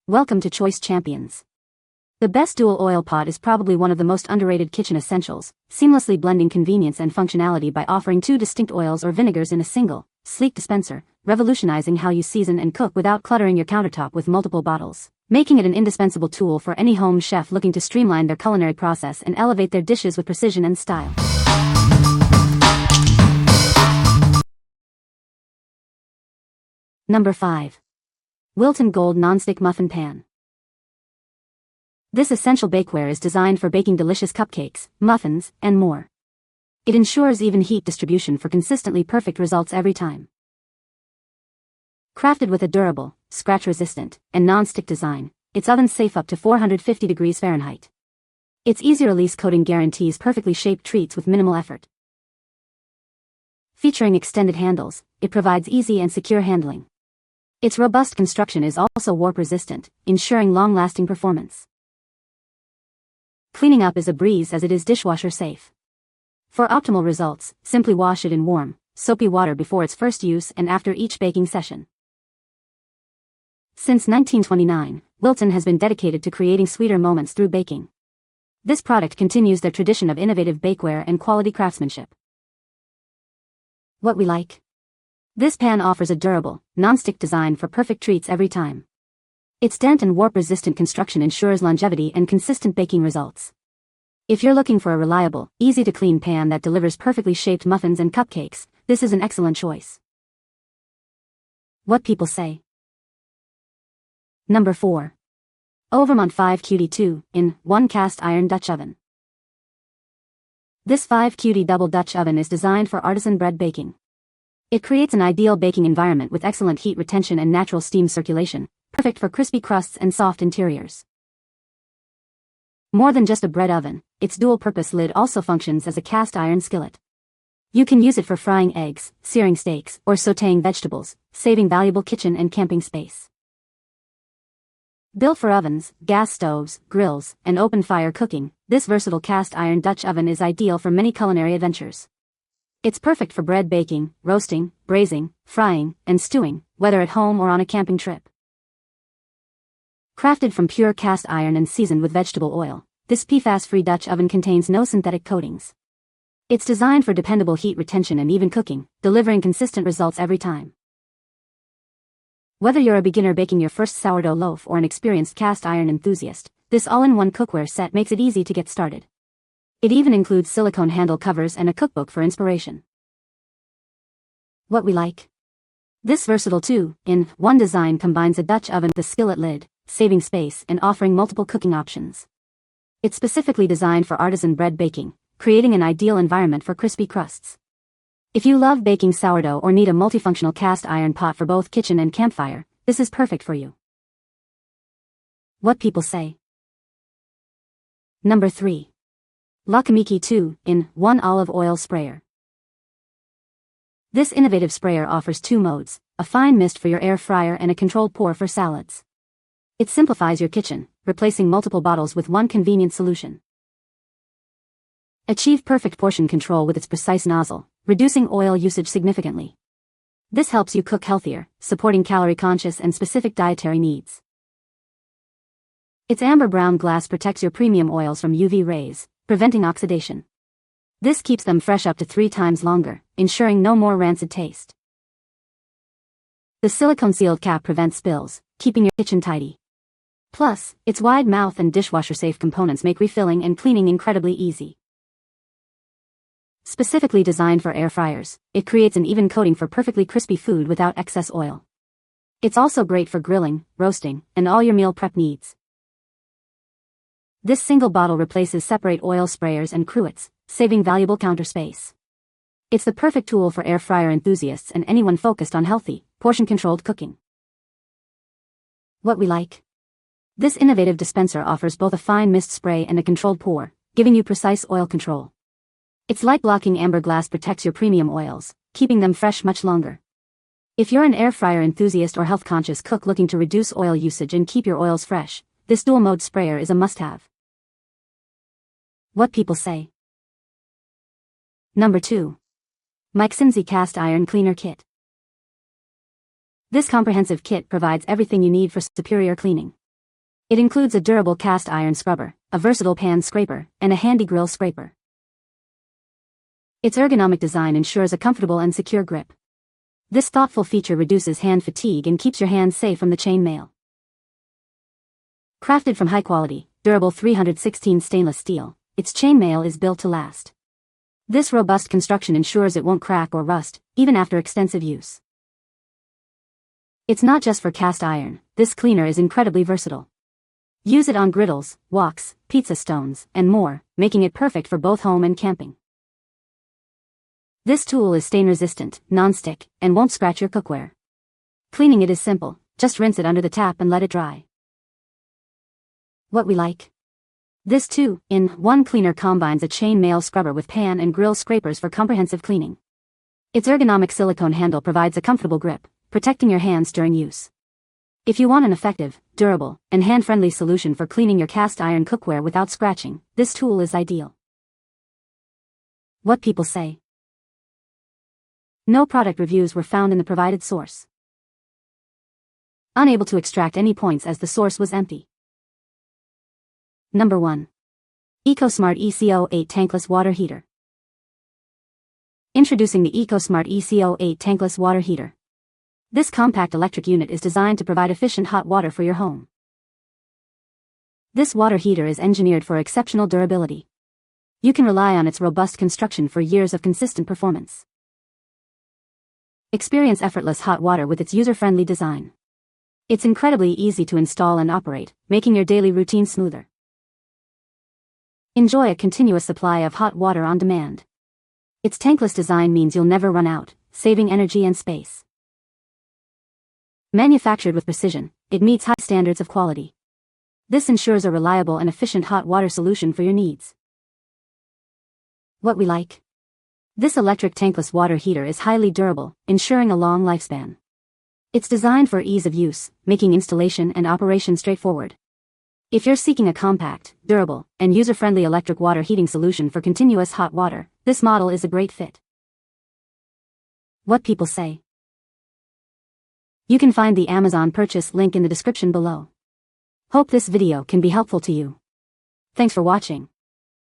Welcome to Choice Champions. The best dual oil pot is probably one of the most underrated kitchen essentials, seamlessly blending convenience and functionality by offering two distinct oils or vinegars in a single, sleek dispenser, revolutionizing how you season and cook without cluttering your countertop with multiple bottles, making it an indispensable tool for any home chef looking to streamline their culinary process and elevate their dishes with precision and style. Number 5. Wilton Gold Nonstick Muffin Pan. This essential bakeware is designed for baking delicious cupcakes, muffins, and more. It ensures even heat distribution for consistently perfect results every time. Crafted with a durable, scratch-resistant, and non-stick design, its oven's safe up to 450 degrees Fahrenheit. Its easy release coating guarantees perfectly shaped treats with minimal effort. Featuring extended handles, it provides easy and secure handling. Its robust construction is also warp-resistant, ensuring long-lasting performance. Cleaning up is a breeze as it is dishwasher safe. For optimal results, simply wash it in warm, soapy water before its first use and after each baking session. Since 1929, Wilton has been dedicated to creating sweeter moments through baking. This product continues their tradition of innovative bakeware and quality craftsmanship. What we like? This pan offers a durable, non-stick design for perfect treats every time. Its dent and warp-resistant construction ensures longevity and consistent baking results. If you're looking for a reliable, easy-to-clean pan that delivers perfectly shaped muffins and cupcakes, this is an excellent choice. What people say. Number 4. Overmont 5QD 2-in-1 Cast Iron Dutch Oven. This 5QD double Dutch oven is designed for artisan bread baking. It creates an ideal baking environment with excellent heat retention and natural steam circulation, perfect for crispy crusts and soft interiors. More than just a bread oven, its dual-purpose lid also functions as a cast iron skillet. You can use it for frying eggs, searing steaks, or sautéing vegetables, saving valuable kitchen and camping space. Built for ovens, gas stoves, grills, and open-fire cooking, this versatile cast iron Dutch oven is ideal for many culinary adventures. It's perfect for bread baking, roasting, braising, frying, and stewing, whether at home or on a camping trip. Crafted from pure cast iron and seasoned with vegetable oil, this PFAS-free Dutch oven contains no synthetic coatings. It's designed for dependable heat retention and even cooking, delivering consistent results every time. Whether you're a beginner baking your first sourdough loaf or an experienced cast iron enthusiast, this all-in-one cookware set makes it easy to get started. It even includes silicone handle covers and a cookbook for inspiration. What we like? This versatile 2-in-1 design combines a Dutch oven with a skillet lid, saving space and offering multiple cooking options. It's specifically designed for artisan bread baking, creating an ideal environment for crispy crusts. If you love baking sourdough or need a multifunctional cast iron pot for both kitchen and campfire, this is perfect for you. What people say. Number 3. LAKUMIQI 2-in-1 Olive Oil Sprayer. This innovative sprayer offers two modes, a fine mist for your air fryer and a controlled pour for salads. It simplifies your kitchen, replacing multiple bottles with one convenient solution. Achieve perfect portion control with its precise nozzle, reducing oil usage significantly. This helps you cook healthier, supporting calorie-conscious and specific dietary needs. Its amber brown glass protects your premium oils from UV rays, preventing oxidation. This keeps them fresh up to 3 times longer, ensuring no more rancid taste. The silicone-sealed cap prevents spills, keeping your kitchen tidy. Plus, its wide mouth and dishwasher-safe components make refilling and cleaning incredibly easy. Specifically designed for air fryers, it creates an even coating for perfectly crispy food without excess oil. It's also great for grilling, roasting, and all your meal prep needs. This single bottle replaces separate oil sprayers and cruets, saving valuable counter space. It's the perfect tool for air fryer enthusiasts and anyone focused on healthy, portion-controlled cooking. What we like? This innovative dispenser offers both a fine mist spray and a controlled pour, giving you precise oil control. Its light-blocking amber glass protects your premium oils, keeping them fresh much longer. If you're an air fryer enthusiast or health-conscious cook looking to reduce oil usage and keep your oils fresh, this dual-mode sprayer is a must-have. What people say. Number 2. MEIXINZHI Cast Iron Cleaner Kit. This comprehensive kit provides everything you need for superior cleaning. It includes a durable cast iron scrubber, a versatile pan scraper, and a handy grill scraper. Its ergonomic design ensures a comfortable and secure grip. This thoughtful feature reduces hand fatigue and keeps your hands safe from the chain mail. Crafted from high-quality, durable 316 stainless steel, its chainmail is built to last. This robust construction ensures it won't crack or rust, even after extensive use. It's not just for cast iron, this cleaner is incredibly versatile. Use it on griddles, woks, pizza stones, and more, making it perfect for both home and camping. This tool is stain-resistant, non-stick, and won't scratch your cookware. Cleaning it is simple, just rinse it under the tap and let it dry. What we like? This 2-in-1 cleaner combines a chain mail scrubber with pan and grill scrapers for comprehensive cleaning. Its ergonomic silicone handle provides a comfortable grip, protecting your hands during use. If you want an effective, durable, and hand-friendly solution for cleaning your cast iron cookware without scratching, this tool is ideal. What people say. No product reviews were found in the provided source. Unable to extract any points as the source was empty. Number 1. EcoSmart ECO8 Tankless Water Heater. Introducing the EcoSmart ECO8 Tankless Water Heater. This compact electric unit is designed to provide efficient hot water for your home. This water heater is engineered for exceptional durability. You can rely on its robust construction for years of consistent performance. Experience effortless hot water with its user-friendly design. It's incredibly easy to install and operate, making your daily routine smoother. Enjoy a continuous supply of hot water on demand. Its tankless design means you'll never run out, saving energy and space. Manufactured with precision, it meets high standards of quality. This ensures a reliable and efficient hot water solution for your needs. What we like? This electric tankless water heater is highly durable, ensuring a long lifespan. It's designed for ease of use, making installation and operation straightforward. If you're seeking a compact, durable, and user-friendly electric water heating solution for continuous hot water, this model is a great fit. What people say. You can find the Amazon purchase link in the description below. Hope this video can be helpful to you. Thanks for watching.